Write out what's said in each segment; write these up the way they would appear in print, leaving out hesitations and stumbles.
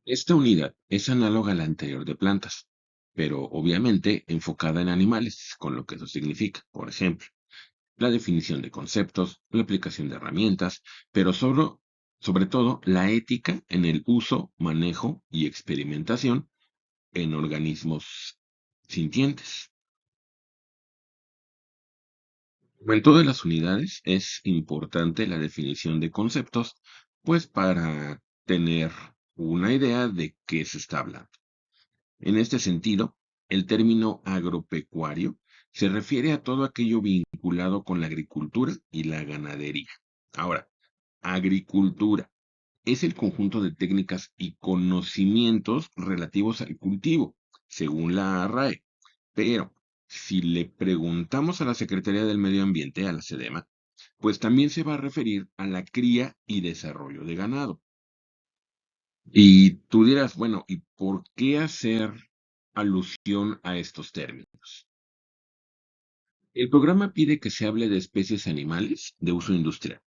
Esta unidad es análoga a la anterior de plantas, pero obviamente enfocada en animales, con lo que eso significa. Por ejemplo, la definición de conceptos, la aplicación de herramientas, pero sobre todo la ética en el uso, manejo y experimentación en organismos sintientes. Como en todas las unidades, es importante la definición de conceptos, pues para tener una idea de qué se está hablando. En este sentido, el término agropecuario se refiere a todo aquello vinculado con la agricultura y la ganadería. Ahora, agricultura es el conjunto de técnicas y conocimientos relativos al cultivo, según la RAE. Pero, si le preguntamos a la Secretaría del Medio Ambiente, a la SEDEMA, pues también se va a referir a la cría y desarrollo de ganado. Y tú dirás, bueno, ¿y por qué hacer alusión a estos términos? El programa pide que se hable de especies animales de uso industrial,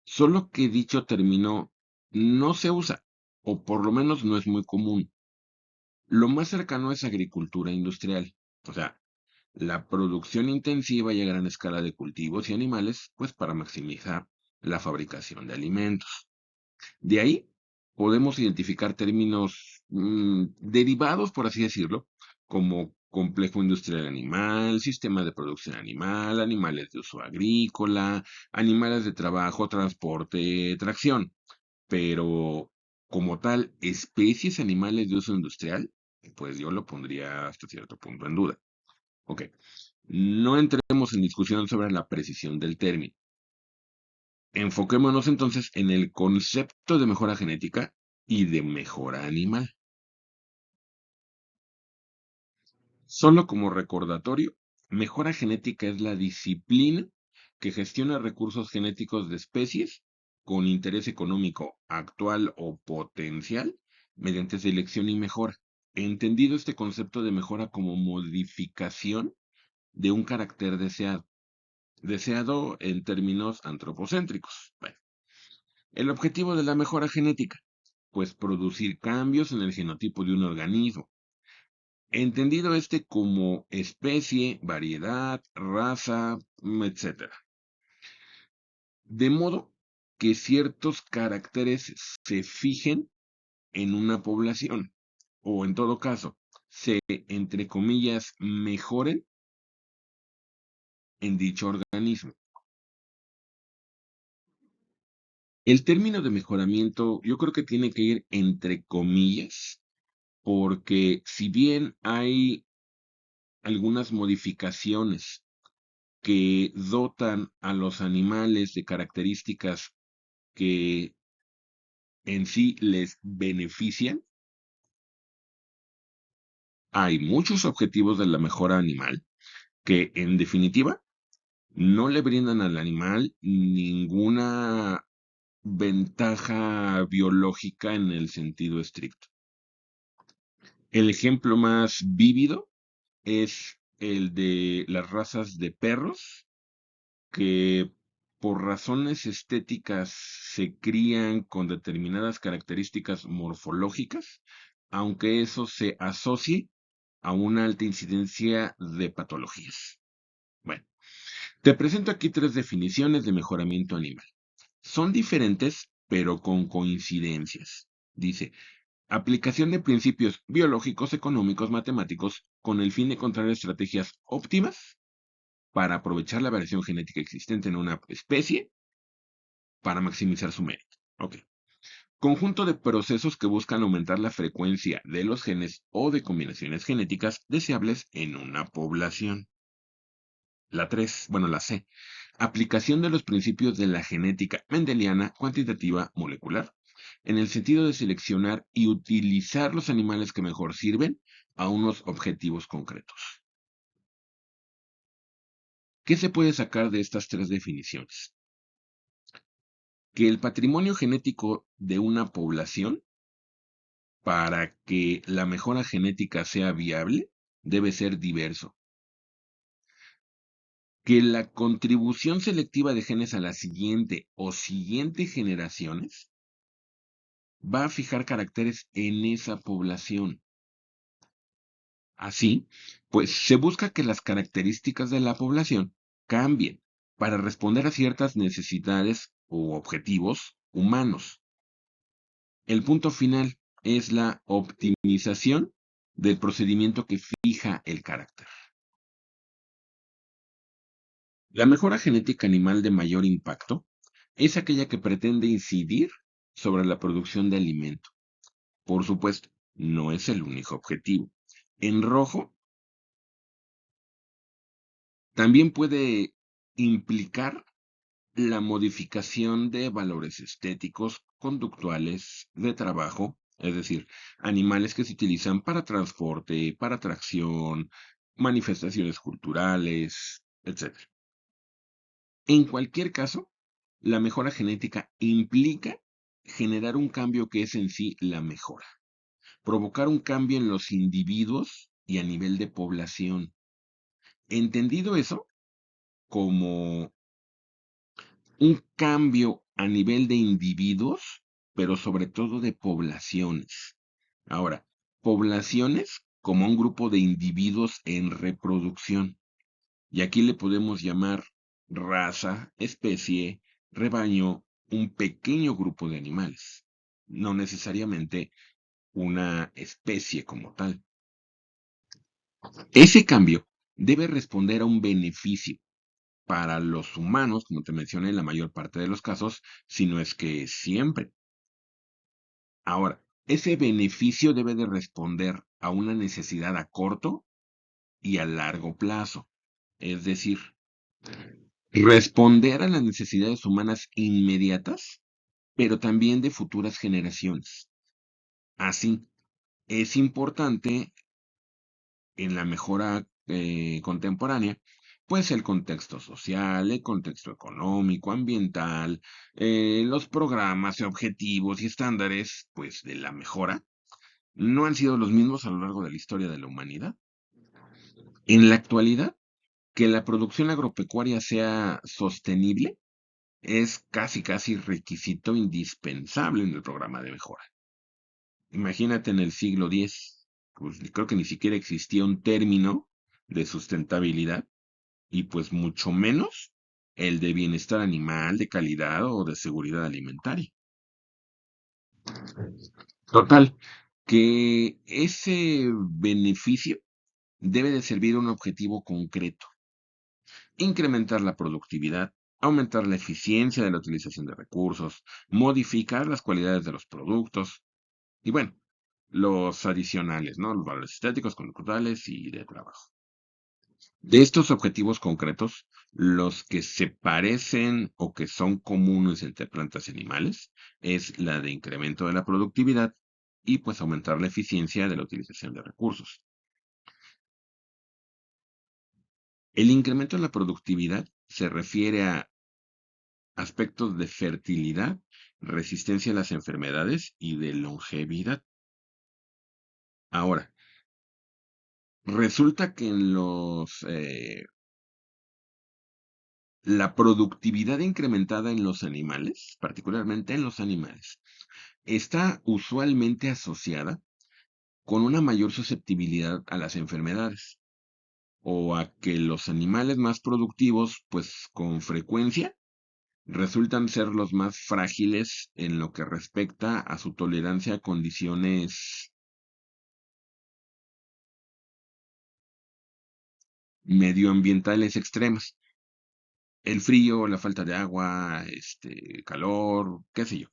solo que dicho término no se usa, o por lo menos no es muy común. Lo más cercano es agricultura industrial, o sea, la producción intensiva y a gran escala de cultivos y animales, pues para maximizar la fabricación de alimentos. De ahí podemos identificar términos derivados, por así decirlo, como complejo industrial animal, sistema de producción animal, animales de uso agrícola, animales de trabajo, transporte, tracción. Pero como tal, especies animales de uso industrial, pues yo lo pondría hasta cierto punto en duda. Ok, no entremos en discusión sobre la precisión del término. Enfoquémonos entonces en el concepto de mejora genética y de mejora animal. Solo como recordatorio, mejora genética es la disciplina que gestiona recursos genéticos de especies con interés económico actual o potencial mediante selección y mejora. Entendido este concepto de mejora como modificación de un carácter deseado en términos antropocéntricos. Bueno, el objetivo de la mejora genética, pues producir cambios en el genotipo de un organismo. Entendido este como especie, variedad, raza, etcétera. De modo que ciertos caracteres se fijen en una población, o en todo caso, se, entre comillas, mejoren en dicho organismo. El término de mejoramiento yo creo que tiene que ir entre comillas, porque si bien hay algunas modificaciones que dotan a los animales de características que en sí les benefician, hay muchos objetivos de la mejora animal que en definitiva no le brindan al animal ninguna ventaja biológica en el sentido estricto. El ejemplo más vívido es el de las razas de perros que por razones estéticas se crían con determinadas características morfológicas, aunque eso se asocie a una alta incidencia de patologías. Bueno, te presento aquí tres definiciones de mejoramiento animal. Son diferentes, pero con coincidencias. Dice, aplicación de principios biológicos, económicos, matemáticos, con el fin de encontrar estrategias óptimas para aprovechar la variación genética existente en una especie para maximizar su mérito. Ok. Conjunto de procesos que buscan aumentar la frecuencia de los genes o de combinaciones genéticas deseables en una población. La 3, bueno, la C. Aplicación de los principios de la genética mendeliana cuantitativa molecular, en el sentido de seleccionar y utilizar los animales que mejor sirven a unos objetivos concretos. ¿Qué se puede sacar de estas tres definiciones? Que el patrimonio genético de una población, para que la mejora genética sea viable, debe ser diverso. Que la contribución selectiva de genes a la siguiente o siguiente generaciones va a fijar caracteres en esa población. Así, pues se busca que las características de la población cambien para responder a ciertas necesidades u objetivos humanos. El punto final es la optimización del procedimiento que fija el carácter. La mejora genética animal de mayor impacto es aquella que pretende incidir sobre la producción de alimento. Por supuesto, no es el único objetivo. En rojo, también puede implicar la modificación de valores estéticos, conductuales, de trabajo, es decir, animales que se utilizan para transporte, para tracción, manifestaciones culturales, etc. En cualquier caso, la mejora genética implica generar un cambio que es en sí la mejora, provocar un cambio en los individuos y a nivel de población. Entendido eso como un cambio a nivel de individuos, pero sobre todo de poblaciones. Ahora, poblaciones como un grupo de individuos en reproducción. Y aquí le podemos llamar raza, especie, rebaño, un pequeño grupo de animales, no necesariamente una especie como tal. Ese cambio debe responder a un beneficio para los humanos, como te mencioné, en la mayor parte de los casos, si no es que siempre. Ahora, ese beneficio debe de responder a una necesidad a corto y a largo plazo. Es decir, responder a las necesidades humanas inmediatas, pero también de futuras generaciones. Así, es importante en la mejora contemporánea, pues el contexto social, el contexto económico, ambiental, los programas, objetivos y estándares, pues de la mejora, no han sido los mismos a lo largo de la historia de la humanidad. En la actualidad, que la producción agropecuaria sea sostenible es casi requisito indispensable en el programa de mejora. Imagínate en el siglo X, pues creo que ni siquiera existía un término de sustentabilidad y pues mucho menos el de bienestar animal, de calidad o de seguridad alimentaria. Total, que ese beneficio debe de servir a un objetivo concreto, incrementar la productividad, aumentar la eficiencia de la utilización de recursos, modificar las cualidades de los productos y bueno, los adicionales, ¿no? Los valores estéticos, conductuales y de trabajo. De estos objetivos concretos, los que se parecen o que son comunes entre plantas y animales es la de incremento de la productividad y pues aumentar la eficiencia de la utilización de recursos. El incremento en la productividad se refiere a aspectos de fertilidad, resistencia a las enfermedades y de longevidad. Ahora, resulta que la productividad incrementada en los animales, particularmente en los animales, está usualmente asociada con una mayor susceptibilidad a las enfermedades o a que los animales más productivos, pues con frecuencia, resultan ser los más frágiles en lo que respecta a su tolerancia a condiciones medioambientales extremas. El frío, la falta de agua, calor, qué sé yo.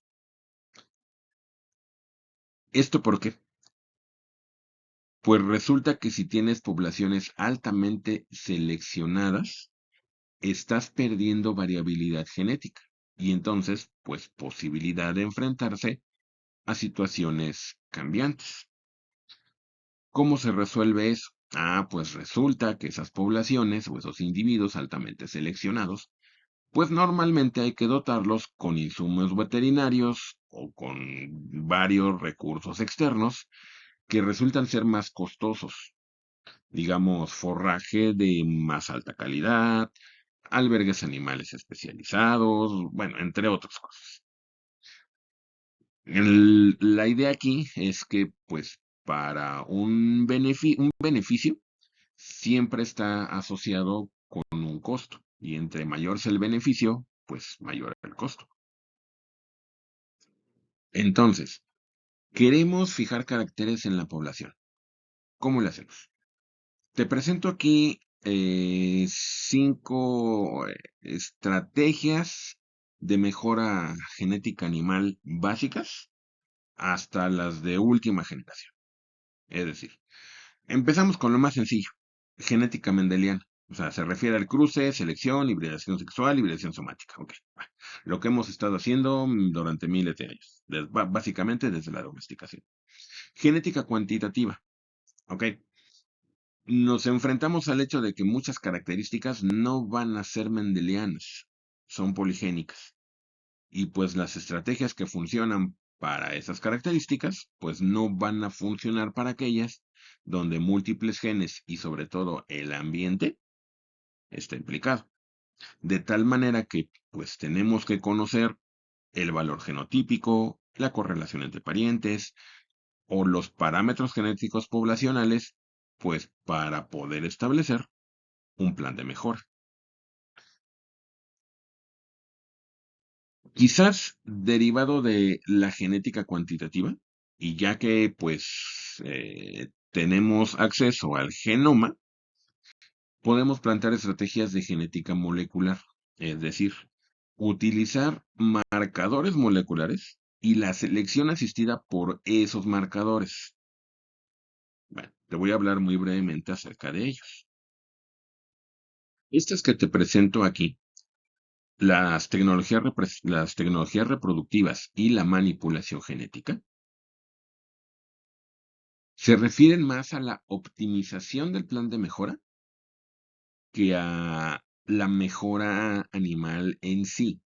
¿Esto por qué? Pues resulta que si tienes poblaciones altamente seleccionadas, estás perdiendo variabilidad genética y entonces, pues posibilidad de enfrentarse a situaciones cambiantes. ¿Cómo se resuelve eso? Ah, pues resulta que esas poblaciones o esos individuos altamente seleccionados, pues normalmente hay que dotarlos con insumos veterinarios o con varios recursos externos que resultan ser más costosos, digamos, forraje de más alta calidad, albergues animales especializados, bueno, entre otras cosas. La idea aquí es que, pues, para un beneficio siempre está asociado con un costo. Y entre mayor sea el beneficio, pues mayor el costo. Entonces, queremos fijar caracteres en la población. ¿Cómo lo hacemos? Te presento aquí 5 estrategias de mejora genética animal básicas hasta las de última generación. Es decir, empezamos con lo más sencillo, genética mendeliana. O sea, se refiere al cruce, selección, hibridación sexual, hibridación somática. Ok, lo que hemos estado haciendo durante miles de años, básicamente desde la domesticación. Genética cuantitativa. Ok, nos enfrentamos al hecho de que muchas características no van a ser mendelianas, son poligénicas. Y pues las estrategias que funcionan para esas características, pues no van a funcionar para aquellas donde múltiples genes y sobre todo el ambiente está implicado. De tal manera que pues tenemos que conocer el valor genotípico, la correlación entre parientes o los parámetros genéticos poblacionales, pues para poder establecer un plan de mejora. Quizás derivado de la genética cuantitativa, y ya que pues tenemos acceso al genoma, podemos plantear estrategias de genética molecular, es decir, utilizar marcadores moleculares y la selección asistida por esos marcadores. Bueno, te voy a hablar muy brevemente acerca de ellos. Estas que te presento aquí, las tecnologías reproductivas y la manipulación genética, se refieren más a la optimización del plan de mejora que a la mejora animal en sí.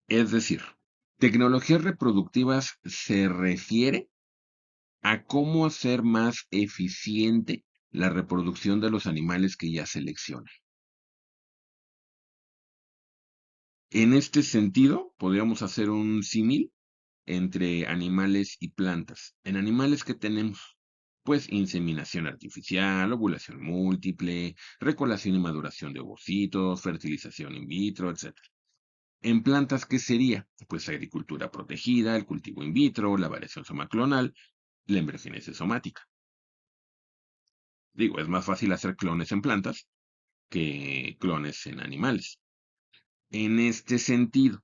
Es decir, tecnologías reproductivas se refiere a cómo hacer más eficiente la reproducción de los animales que ya selecciona. En este sentido, podríamos hacer un símil entre animales y plantas. En animales que tenemos, pues inseminación artificial, ovulación múltiple, recolación y maduración de ovocitos, fertilización in vitro, etc. En plantas, ¿qué sería? Pues agricultura protegida, el cultivo in vitro, la variación somaclonal, la embriogénesis somática. Digo, es más fácil hacer clones en plantas que clones en animales. En este sentido,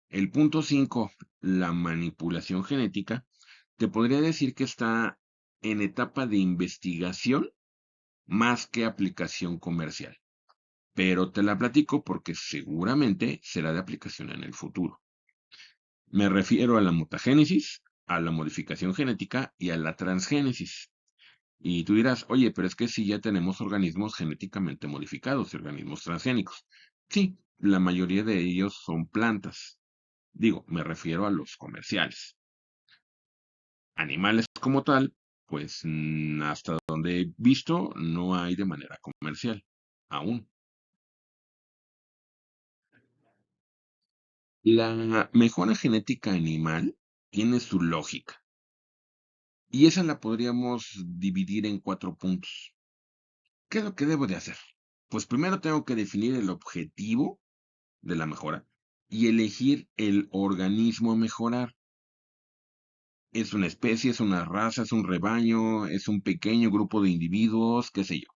el punto 5, la manipulación genética, te podría decir que está en etapa de investigación más que aplicación comercial. Pero te la platico porque seguramente será de aplicación en el futuro. Me refiero a la mutagénesis, a la modificación genética y a la transgénesis. Y tú dirás, oye, pero es que sí ya tenemos organismos genéticamente modificados y organismos transgénicos. Sí, la mayoría de ellos son plantas. Digo, me refiero a los comerciales. Animales como tal, pues hasta donde he visto, no hay de manera comercial, aún. La mejora genética animal tiene su lógica, y esa la podríamos dividir en 4 puntos. ¿Qué es lo que debo de hacer? Pues primero tengo que definir el objetivo de la mejora y elegir el organismo a mejorar. ¿Es una especie, es una raza, es un rebaño, es un pequeño grupo de individuos, qué sé yo?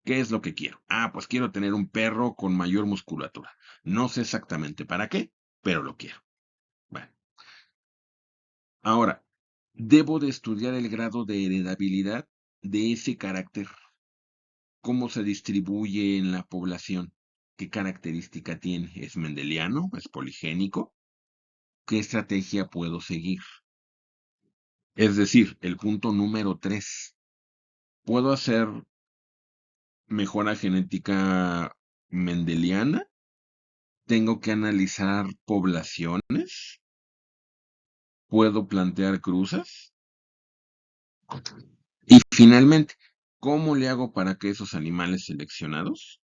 ¿Qué es lo que quiero? Ah, pues quiero tener un perro con mayor musculatura. No sé exactamente para qué, pero lo quiero. Bueno, ahora, debo de estudiar el grado de heredabilidad de ese carácter, cómo se distribuye en la población, qué característica tiene, ¿es mendeliano? ¿Es poligénico? ¿Qué estrategia puedo seguir? Es decir, el punto número 3, ¿puedo hacer mejora genética mendeliana? ¿Tengo que analizar poblaciones? ¿Puedo plantear cruzas? Y finalmente, ¿cómo le hago para que esos animales seleccionados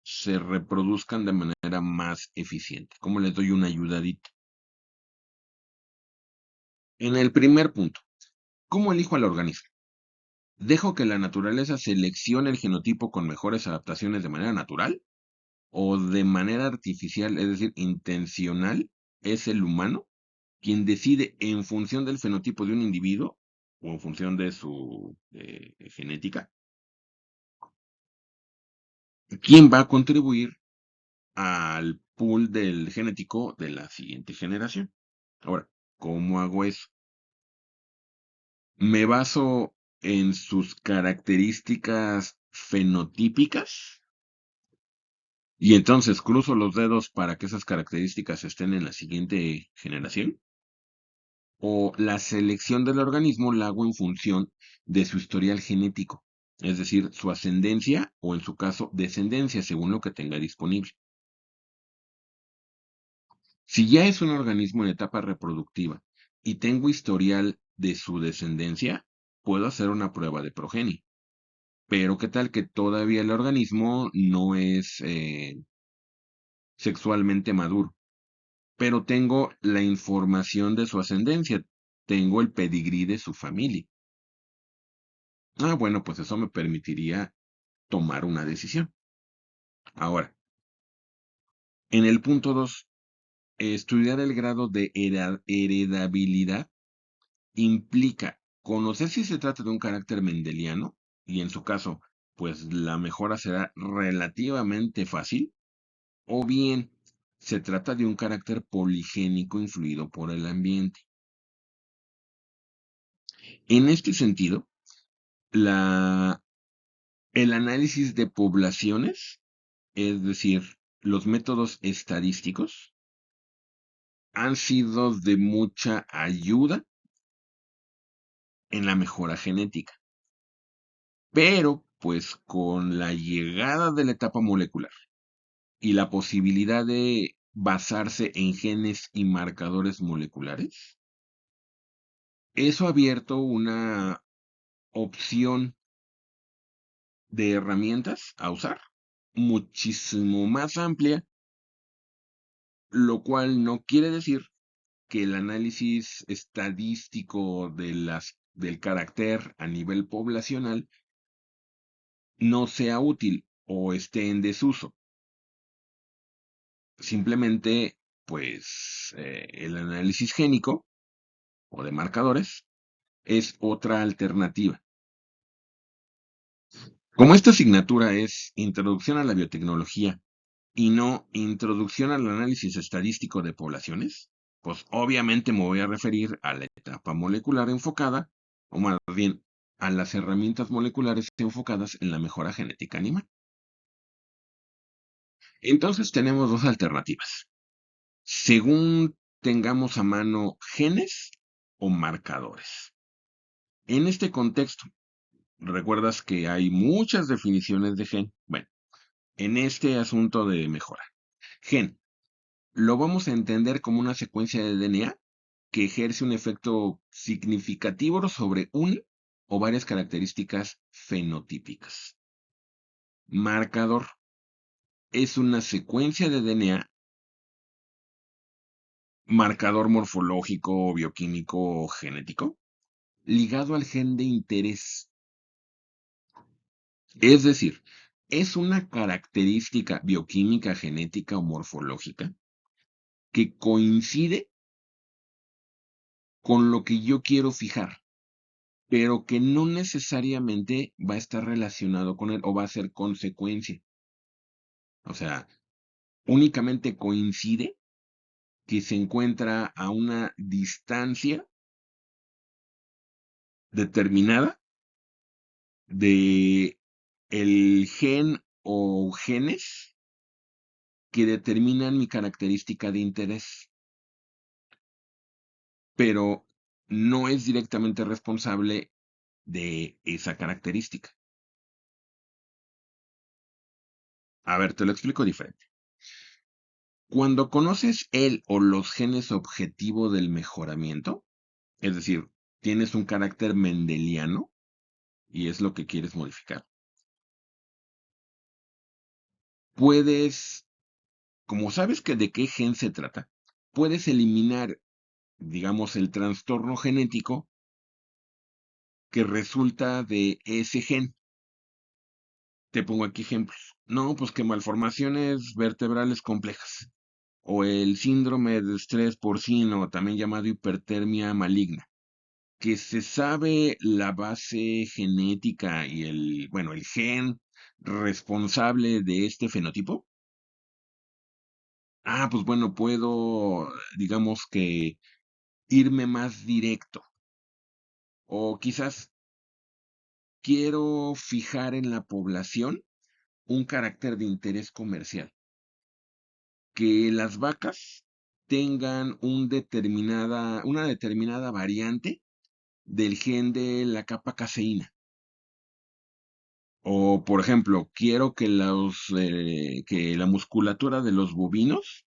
se reproduzcan de manera más eficiente? ¿Cómo les doy una ayudadita? En el primer punto, ¿cómo elijo al organismo? ¿Dejo que la naturaleza seleccione el genotipo con mejores adaptaciones de manera natural? ¿O de manera artificial, es decir, intencional, es el humano quien decide en función del fenotipo de un individuo o en función de su genética, quién va a contribuir al pool del genético de la siguiente generación? Ahora, ¿cómo hago eso? Me baso en sus características fenotípicas y entonces cruzo los dedos para que esas características estén en la siguiente generación. O la selección del organismo la hago en función de su historial genético, es decir, su ascendencia o en su caso descendencia, según lo que tenga disponible. Si ya es un organismo en etapa reproductiva y tengo historial de su descendencia, puedo hacer una prueba de progenie. Pero ¿qué tal que todavía el organismo no es sexualmente maduro? Pero tengo la información de su ascendencia, tengo el pedigrí de su familia. Bueno, pues eso me permitiría tomar una decisión. Ahora, en el punto 2, estudiar el grado de heredabilidad implica conocer si se trata de un carácter mendeliano y en su caso, pues la mejora será relativamente fácil, o bien se trata de un carácter poligénico influido por el ambiente. En este sentido, la, el análisis de poblaciones, es decir, los métodos estadísticos, han sido de mucha ayuda en la mejora genética. Pero, pues con la llegada de la etapa molecular y la posibilidad de basarse en genes y marcadores moleculares, eso ha abierto una opción de herramientas a usar muchísimo más amplia, lo cual no quiere decir que el análisis estadístico del carácter a nivel poblacional no sea útil o esté en desuso. Simplemente, pues, el análisis génico o de marcadores es otra alternativa. Como esta asignatura es Introducción a la Biotecnología y no Introducción al Análisis Estadístico de Poblaciones, pues obviamente me voy a referir a la etapa molecular enfocada, o más bien a las herramientas moleculares enfocadas en la mejora genética animal. Entonces tenemos dos alternativas. Según tengamos a mano genes o marcadores. En este contexto, recuerdas que hay muchas definiciones de gen. Bueno, en este asunto de mejora. Gen, lo vamos a entender como una secuencia de DNA que ejerce un efecto significativo sobre una o varias características fenotípicas. Marcador es una secuencia de DNA, marcador morfológico, bioquímico o genético, ligado al gen de interés. Es decir, es una característica bioquímica, genética o morfológica que coincide con lo que yo quiero fijar, pero que no necesariamente va a estar relacionado con él o va a ser consecuencia. O sea, únicamente coincide que se encuentra a una distancia determinada de el gen o genes que determinan mi característica de interés, pero no es directamente responsable de esa característica. A ver, te lo explico diferente. Cuando conoces el o los genes objetivo del mejoramiento, es decir, tienes un carácter mendeliano y es lo que quieres modificar, puedes, como sabes que de qué gen se trata, puedes eliminar digamos, el trastorno genético que resulta de ese gen. Te pongo aquí ejemplos. No, pues que malformaciones vertebrales complejas. O el síndrome de estrés porcino, también llamado hipertermia maligna. Que se sabe la base genética y bueno, el gen responsable de este fenotipo. Ah, pues bueno, puedo, digamos que irme más directo. O quizás quiero fijar en la población un carácter de interés comercial. Que las vacas tengan una determinada variante del gen de la capa caseína. O, por ejemplo, quiero que la musculatura de los bovinos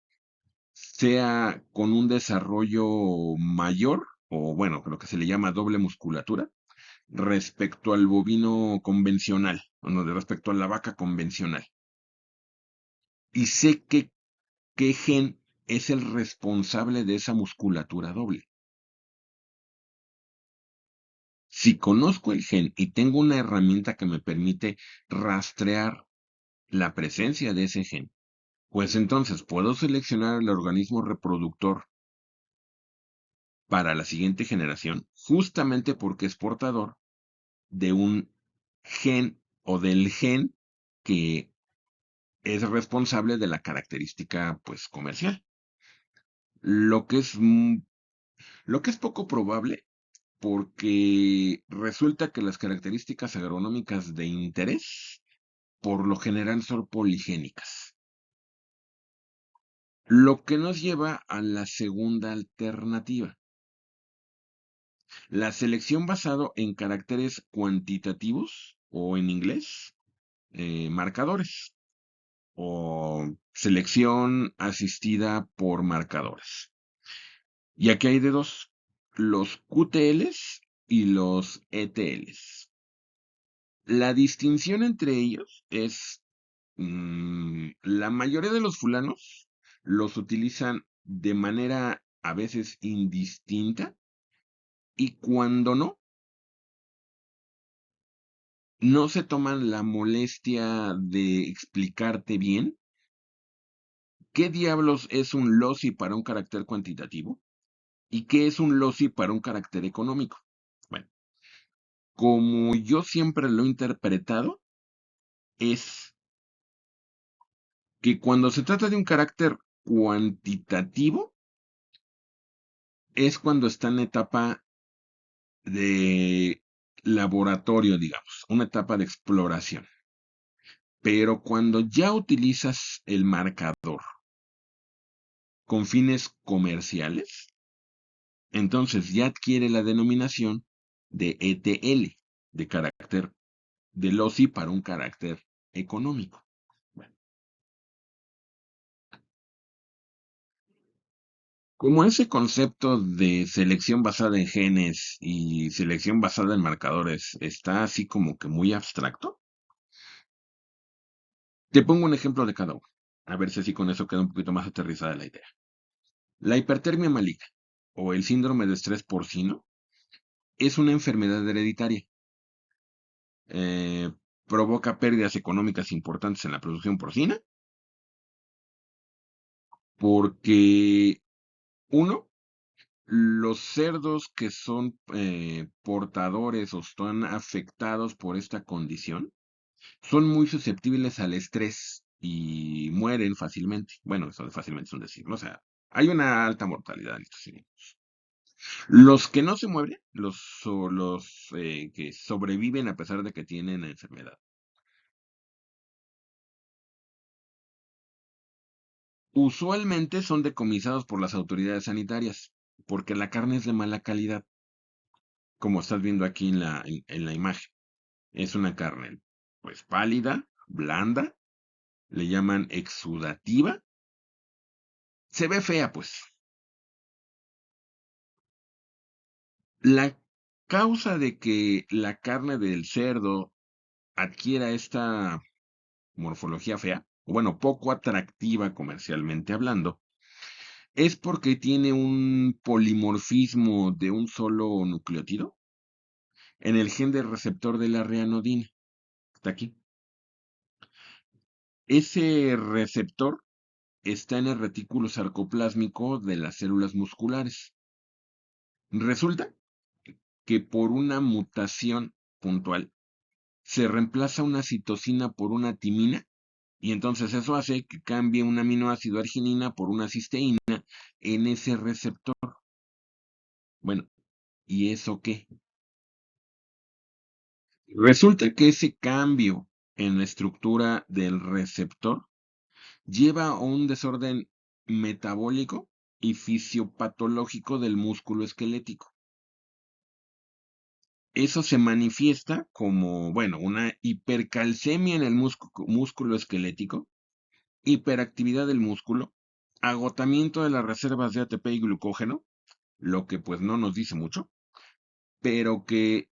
sea con un desarrollo mayor, o bueno, lo que se le llama doble musculatura, respecto al bovino convencional, o no, respecto a la vaca convencional. Y sé qué gen es el responsable de esa musculatura doble. Si conozco el gen y tengo una herramienta que me permite rastrear la presencia de ese gen, pues entonces puedo seleccionar el organismo reproductor para la siguiente generación, justamente porque es portador de un gen o del gen que es responsable de la característica pues comercial. Lo que es, lo que es poco probable porque resulta que las características agronómicas de interés por lo general son poligénicas. Lo que nos lleva a la segunda alternativa. La selección basado en caracteres cuantitativos o en inglés, marcadores o selección asistida por marcadores. Y aquí hay de dos, los QTLs y los ETLs. La distinción entre ellos es, la mayoría de los fulanos los utilizan de manera a veces indistinta y cuando no se toman la molestia de explicarte bien qué diablos es un lossy para un carácter cuantitativo y qué es un lossy para un carácter económico. Bueno, como yo siempre lo he interpretado, es que cuando se trata de un carácter cuantitativo, es cuando está en etapa de laboratorio, digamos, una etapa de exploración. Pero cuando ya utilizas el marcador con fines comerciales, entonces ya adquiere la denominación de ETL, de carácter de LOSI para un carácter económico. Bueno, como ese concepto de selección basada en genes y selección basada en marcadores está así como que muy abstracto, te pongo un ejemplo de cada uno. A ver si así con eso queda un poquito más aterrizada la idea. La hipertermia maligna o el síndrome de estrés porcino es una enfermedad hereditaria. Eh, provoca pérdidas económicas importantes en la producción porcina porque, uno, los cerdos que son portadores o están afectados por esta condición son muy susceptibles al estrés y mueren fácilmente. Bueno, eso de fácilmente es un decir, ¿no? O sea, hay una alta mortalidad en estos individuos. Los que no se mueren, los que sobreviven a pesar de que tienen la enfermedad, usualmente son decomisados por las autoridades sanitarias, porque la carne es de mala calidad, como estás viendo aquí en la imagen. Es una carne, pues pálida, blanda, le llaman exudativa, se ve fea, pues. La causa de que la carne del cerdo adquiera esta morfología fea, o bueno, poco atractiva comercialmente hablando, Es porque tiene un polimorfismo de un solo nucleótido en el gen del receptor de la reanodina. Está aquí. Ese receptor está en el retículo sarcoplásmico de las células musculares. Resulta que por una mutación puntual se reemplaza una citosina por una timina y entonces eso hace que cambie un aminoácido arginina por una cisteína en ese receptor. Bueno, ¿y eso qué? Resulta que ese cambio en la estructura del receptor lleva a un desorden metabólico y fisiopatológico del músculo esquelético. Eso se manifiesta como, bueno, una hipercalcemia en el músculo esquelético, hiperactividad del músculo, agotamiento de las reservas de ATP y glucógeno, lo que pues no nos dice mucho, pero que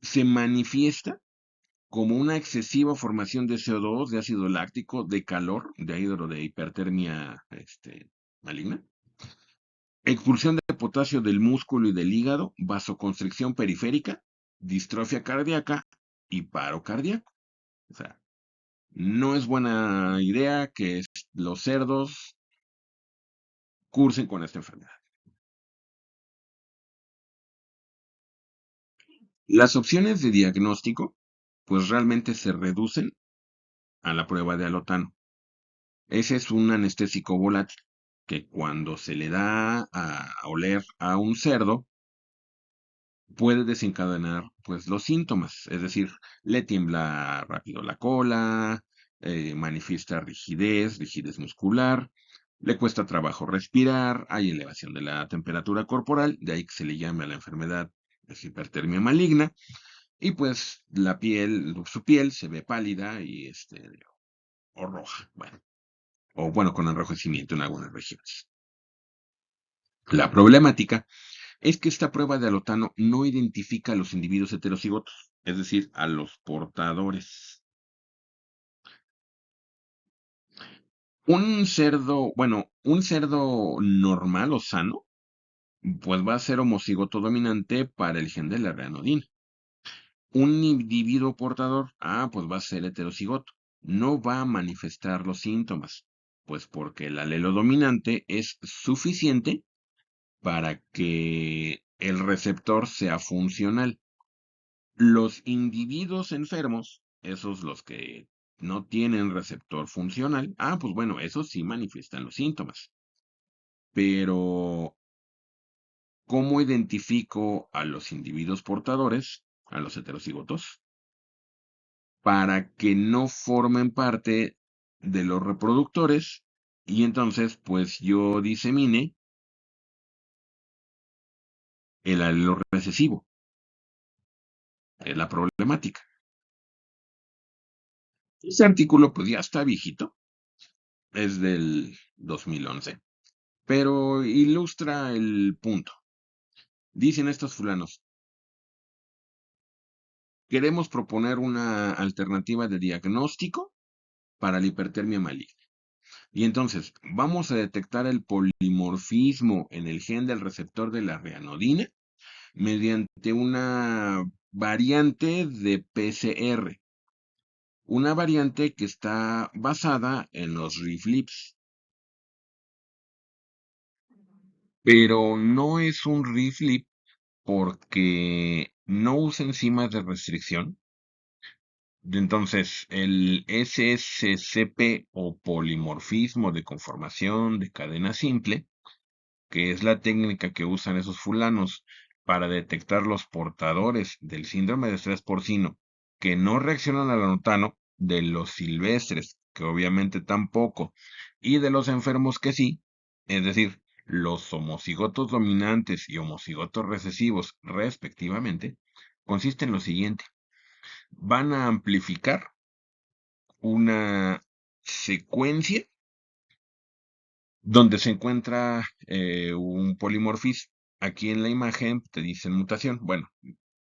se manifiesta como una excesiva formación de CO2, de ácido láctico, de calor, de hipertermia maligna, expulsión de potasio del músculo y del hígado, vasoconstricción periférica, distrofia cardíaca y paro cardíaco. O sea, no es buena idea que los cerdos cursen con esta enfermedad. Las opciones de diagnóstico, pues realmente se reducen a la prueba de alotano. Ese es un anestésico volátil que cuando se le da a oler a un cerdo, puede desencadenar pues los síntomas, es decir, le tiembla rápido la cola, manifiesta rigidez muscular, le cuesta trabajo respirar, hay elevación de la temperatura corporal, de ahí que se le llame a la enfermedad es hipertermia maligna, y pues la piel, su piel se ve pálida y o roja, bueno, o bueno, con enrojecimiento en algunas regiones. La problemática es que esta prueba de alotano no identifica a los individuos heterocigotos, es decir, a los portadores. Un cerdo normal o sano, pues va a ser homocigoto dominante para el gen de la reanodina. Un individuo portador, pues va a ser heterocigoto. No va a manifestar los síntomas, pues porque el alelo dominante es suficiente para que el receptor sea funcional. Los individuos enfermos, esos los que no tienen receptor funcional, pues bueno, esos sí manifiestan los síntomas. Pero, ¿cómo identifico a los individuos portadores, a los heterocigotos, para que no formen parte de los reproductores y entonces pues yo disemine el alelo recesivo? Es la problemática. Este artículo pues ya está viejito, es del 2011. Pero ilustra el punto. Dicen estos fulanos, queremos proponer una alternativa de diagnóstico para la hipertermia maligna. Y entonces, vamos a detectar el polimorfismo en el gen del receptor de la reanodina mediante una variante de PCR. Una variante que está basada en los RIFLIPS. Pero no es un RIFLIP porque no usa enzimas de restricción. Entonces, el SSCP o polimorfismo de conformación de cadena simple, que es la técnica que usan esos fulanos para detectar los portadores del síndrome de estrés porcino que no reaccionan al anotano, de los silvestres, que obviamente tampoco, y de los enfermos que sí, es decir, los homocigotos dominantes y homocigotos recesivos respectivamente, consiste en lo siguiente: van a amplificar una secuencia donde se encuentra un polimorfismo. Aquí en la imagen te dicen mutación. Bueno,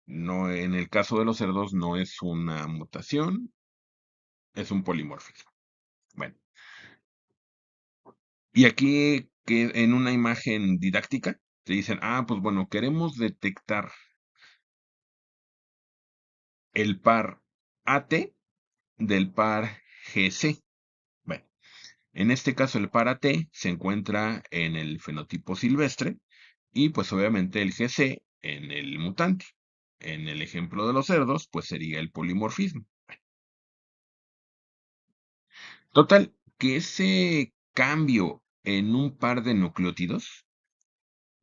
no, en el caso de los cerdos no es una mutación, es un polimorfismo. Bueno, y aquí que en una imagen didáctica te dicen, pues bueno, queremos detectar el par AT del par GC. Bueno, en este caso el par AT se encuentra en el fenotipo silvestre y pues obviamente el GC en el mutante. En el ejemplo de los cerdos, pues sería el polimorfismo. Total, que ese cambio en un par de nucleótidos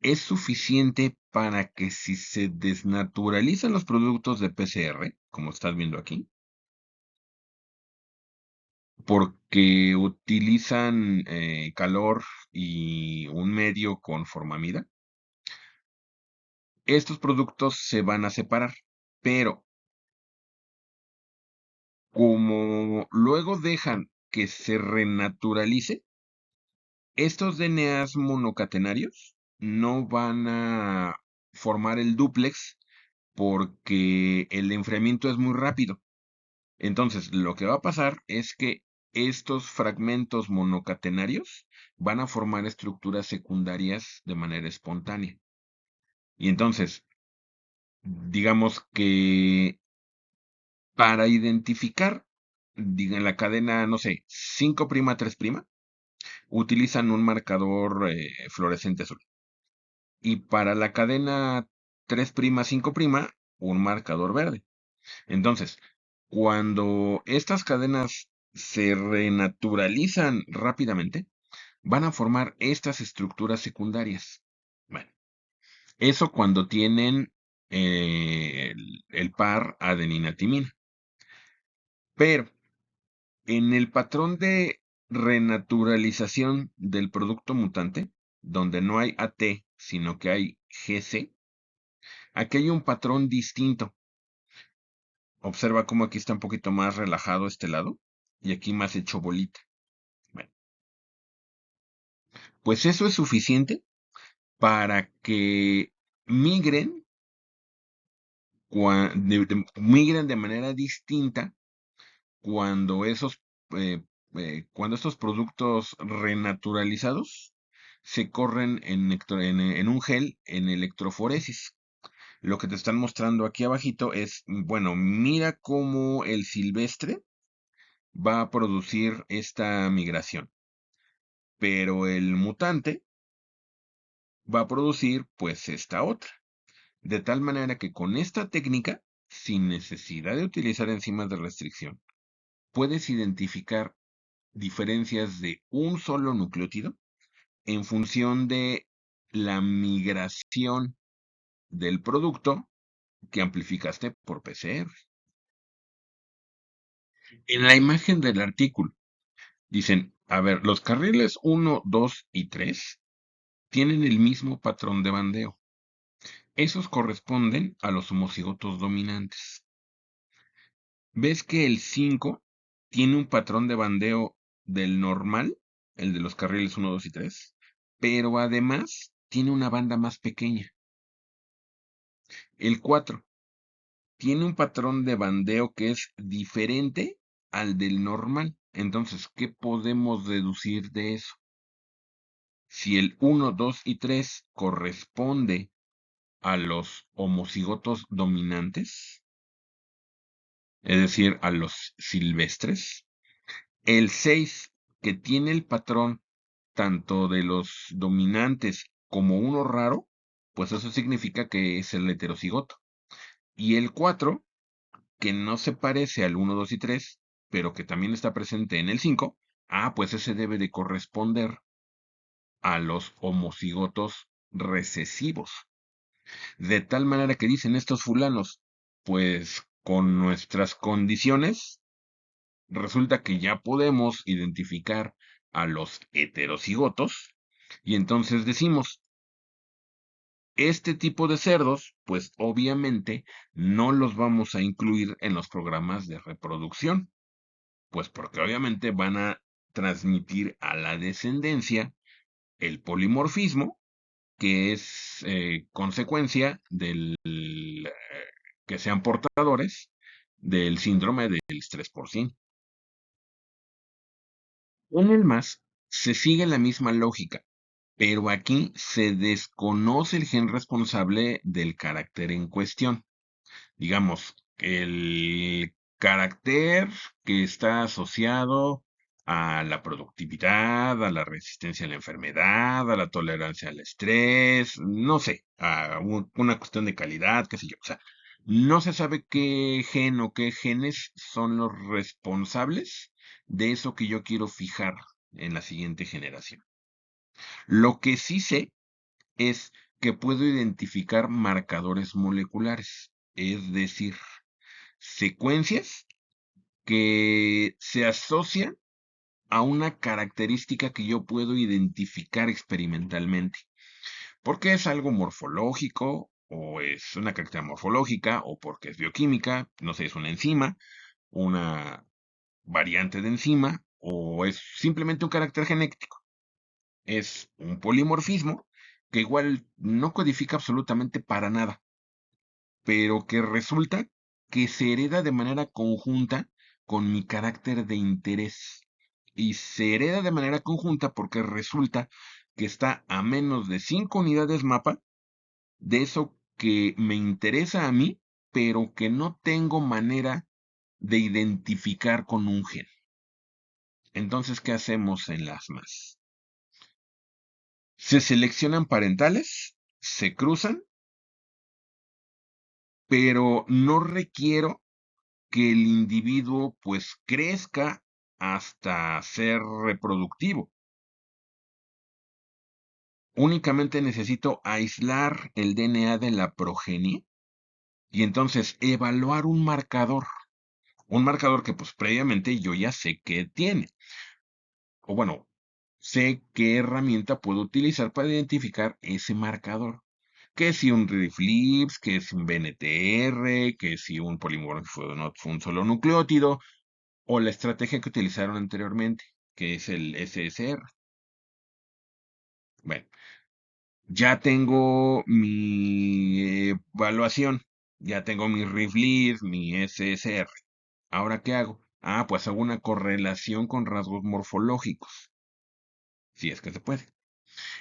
es suficiente para que si se desnaturalizan los productos de PCR, como estás viendo aquí, porque utilizan calor y un medio con formamida, estos productos se van a separar. Pero como luego dejan que se renaturalice, estos DNAs monocatenarios no van a formar el dúplex porque el enfriamiento es muy rápido. Entonces, lo que va a pasar es que estos fragmentos monocatenarios van a formar estructuras secundarias de manera espontánea. Y entonces, digamos que para identificar, diga, la cadena, no sé, 5' 3', utilizan un marcador fluorescente azul. Y para la cadena 3', 5', un marcador verde. Entonces, cuando estas cadenas se renaturalizan rápidamente, van a formar estas estructuras secundarias. Bueno, eso cuando tienen el par adenina-timina. Pero en el patrón de renaturalización del producto mutante, donde no hay AT, sino que hay GC, aquí hay un patrón distinto. Observa cómo aquí está un poquito más relajado este lado y aquí más hecho bolita. Bueno, pues eso es suficiente para que migren, migren de manera distinta cuando eh, cuando estos productos renaturalizados se corren en un gel en electroforesis. Lo que te están mostrando aquí abajito es, bueno, mira cómo el silvestre va a producir esta migración, pero el mutante va a producir pues esta otra. De tal manera que con esta técnica, sin necesidad de utilizar enzimas de restricción, puedes identificar diferencias de un solo nucleótido en función de la migración del producto que amplificaste por PCR. En la imagen del artículo dicen, a ver, los carriles 1, 2 y 3 tienen el mismo patrón de bandeo. Esos corresponden a los homocigotos dominantes. ¿Ves que el 5 tiene un patrón de bandeo del normal, el de los carriles 1, 2 y 3, pero además tiene una banda más pequeña? El 4 tiene un patrón de bandeo que es diferente al del normal. Entonces, ¿qué podemos deducir de eso? Si el 1, 2 y 3 corresponde a los homocigotos dominantes, es decir, a los silvestres, el 6, que tiene el patrón tanto de los dominantes como uno raro, pues eso significa que es el heterocigoto. Y el 4, que no se parece al 1, 2 y 3, pero que también está presente en el 5, pues ese debe de corresponder a los homocigotos recesivos. De tal manera que dicen estos fulanos, pues con nuestras condiciones, resulta que ya podemos identificar a los heterocigotos y entonces decimos, este tipo de cerdos, pues obviamente no los vamos a incluir en los programas de reproducción, pues porque obviamente van a transmitir a la descendencia el polimorfismo, que es consecuencia del que sean portadores del síndrome del estrés porcino. En el más, se sigue la misma lógica. Pero aquí se desconoce el gen responsable del carácter en cuestión. Digamos, el carácter que está asociado a la productividad, a la resistencia a la enfermedad, a la tolerancia al estrés, no sé, a una cuestión de calidad, qué sé yo. O sea, no se sabe qué gen o qué genes son los responsables de eso que yo quiero fijar en la siguiente generación. Lo que sí sé es que puedo identificar marcadores moleculares, es decir, secuencias que se asocian a una característica que yo puedo identificar experimentalmente. Porque es algo morfológico, o es una característica morfológica, o porque es bioquímica, no sé, es una enzima, una variante de enzima, o es simplemente un carácter genético. Es un polimorfismo que igual no codifica absolutamente para nada, pero que resulta que se hereda de manera conjunta con mi carácter de interés. Y se hereda de manera conjunta porque resulta que está a menos de 5 unidades mapa de eso que me interesa a mí, pero que no tengo manera de identificar con un gen. Entonces, ¿qué hacemos en las más? Se seleccionan parentales, se cruzan, pero no requiero que el individuo pues crezca hasta ser reproductivo. Únicamente necesito aislar el DNA de la progenie y entonces evaluar un marcador que pues previamente yo ya sé que tiene, o bueno, sé qué herramienta puedo utilizar para identificar ese marcador. Que si un Reflips, que si un BNTR, que si un polimorfo no fue un solo nucleótido, o la estrategia que utilizaron anteriormente, que es el SSR. Bueno, ya tengo mi evaluación, ya tengo mi Reflex, mi SSR. ¿Ahora qué hago? Ah, pues hago una correlación con rasgos morfológicos, si es que se puede.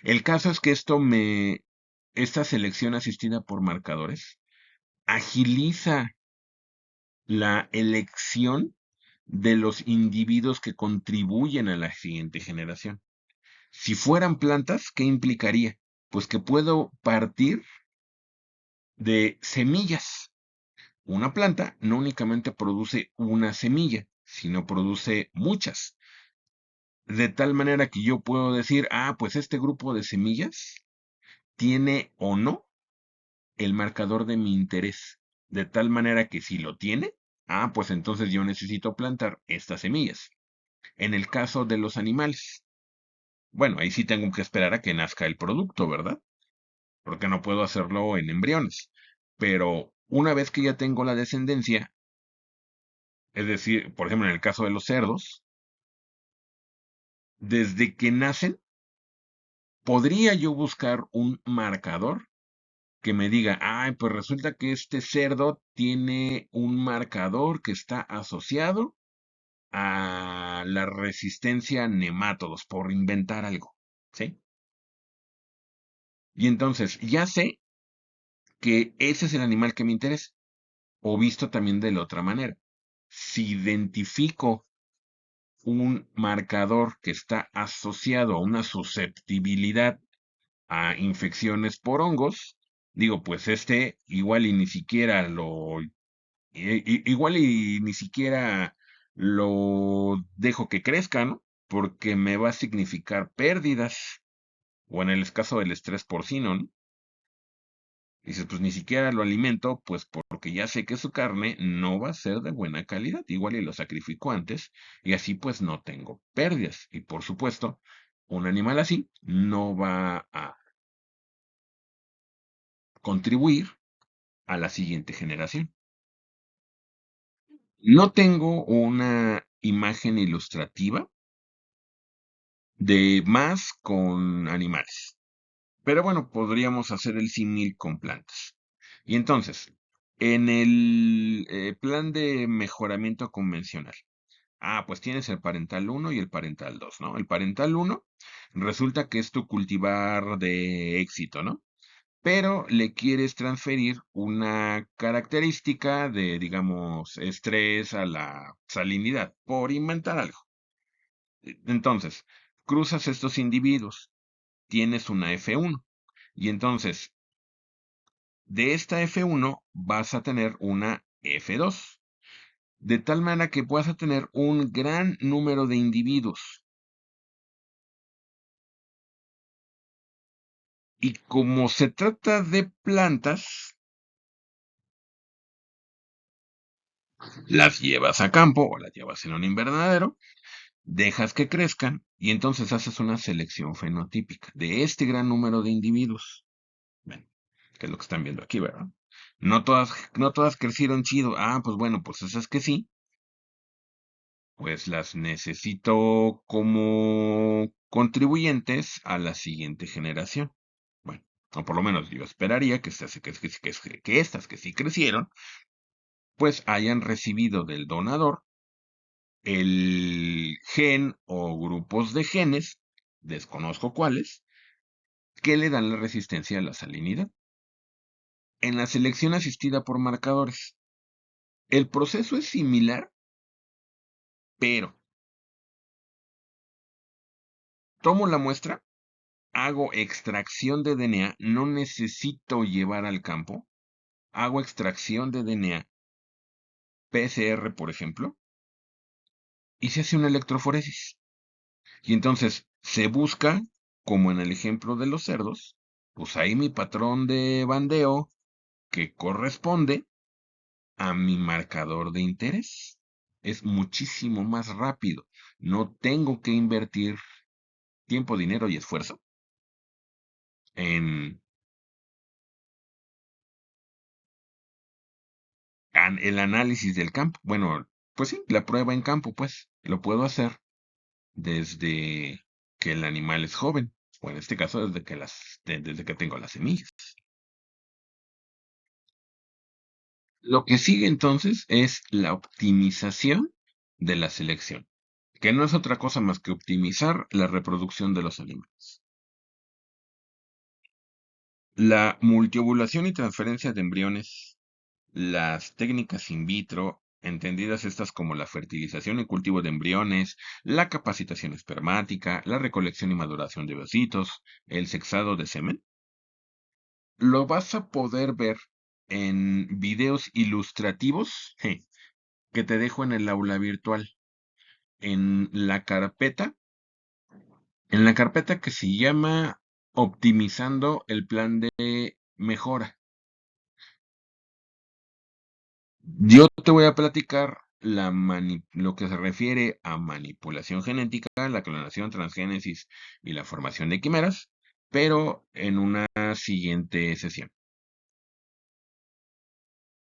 El caso es que esta selección asistida por marcadores agiliza la elección de los individuos que contribuyen a la siguiente generación. Si fueran plantas, ¿qué implicaría? Pues que puedo partir de semillas. Una planta no únicamente produce una semilla, sino produce muchas. De tal manera que yo puedo decir, ah, pues este grupo de semillas tiene o no el marcador de mi interés. De tal manera que si lo tiene, ah, pues entonces yo necesito plantar estas semillas. En el caso de los animales, bueno, ahí sí tengo que esperar a que nazca el producto, ¿verdad? Porque no puedo hacerlo en embriones. Pero una vez que ya tengo la descendencia, es decir, por ejemplo, en el caso de los cerdos, desde que nacen, podría yo buscar un marcador que me diga, ay, pues resulta que este cerdo tiene un marcador que está asociado a la resistencia a nemátodos, por inventar algo, ¿sí? Y entonces ya sé que ese es el animal que me interesa, o visto también de la otra manera. Si identifico un marcador que está asociado a una susceptibilidad a infecciones por hongos, digo, pues este igual y ni siquiera igual y ni siquiera lo dejo que crezca, ¿no? Porque me va a significar pérdidas, o en el caso del estrés porcino, ¿no? Dices, pues ni siquiera lo alimento, pues porque ya sé que su carne no va a ser de buena calidad. Igual y lo sacrifico antes y así pues no tengo pérdidas. Y por supuesto, un animal así no va a contribuir a la siguiente generación. No tengo una imagen ilustrativa de más con animales. Pero bueno, podríamos hacer el símil con plantas. Y entonces, en el plan de mejoramiento convencional, Pues tienes el parental uno y el parental 2, ¿no? El parental uno resulta que es tu cultivar de éxito, ¿no? Pero le quieres transferir una característica de, digamos, estrés a la salinidad, por inventar algo. Entonces, cruzas estos individuos, tienes una F1, y entonces, de esta F1 vas a tener una F2, de tal manera que puedas tener un gran número de individuos. Y como se trata de plantas, las llevas a campo o las llevas en un invernadero, dejas que crezcan y entonces haces una selección fenotípica de este gran número de individuos. Ven, que es lo que están viendo aquí, ¿verdad? No todas crecieron chido. Pues bueno, pues esas que sí, pues las necesito como contribuyentes a la siguiente generación. Bueno, o por lo menos yo esperaría que estas que sí crecieron, pues hayan recibido del donador el gen o grupos de genes, desconozco cuáles, que le dan la resistencia a la salinidad. En la selección asistida por marcadores, el proceso es similar, pero tomo la muestra, hago extracción de DNA, no necesito llevar al campo, hago extracción de DNA, PCR, por ejemplo, y se hace una electroforesis. Y entonces se busca, como en el ejemplo de los cerdos, pues ahí mi patrón de bandeo que corresponde a mi marcador de interés. Es muchísimo más rápido. No tengo que invertir tiempo, dinero y esfuerzo en el análisis del campo. Bueno, pues sí, la prueba en campo, pues lo puedo hacer desde que el animal es joven, o en este caso desde que tengo las semillas. Lo que sigue entonces es la optimización de la selección, que no es otra cosa más que optimizar la reproducción de los animales. La multiovulación y transferencia de embriones, las técnicas in vitro, entendidas estas como la fertilización y cultivo de embriones, la capacitación espermática, la recolección y maduración de ovocitos, el sexado de semen, lo vas a poder ver en videos ilustrativos que te dejo en el aula virtual. En la carpeta, en la carpeta que se llama Optimizando el plan de mejora. Yo te voy a platicar lo que se refiere a manipulación genética, la clonación, transgénesis y la formación de quimeras, pero en una siguiente sesión.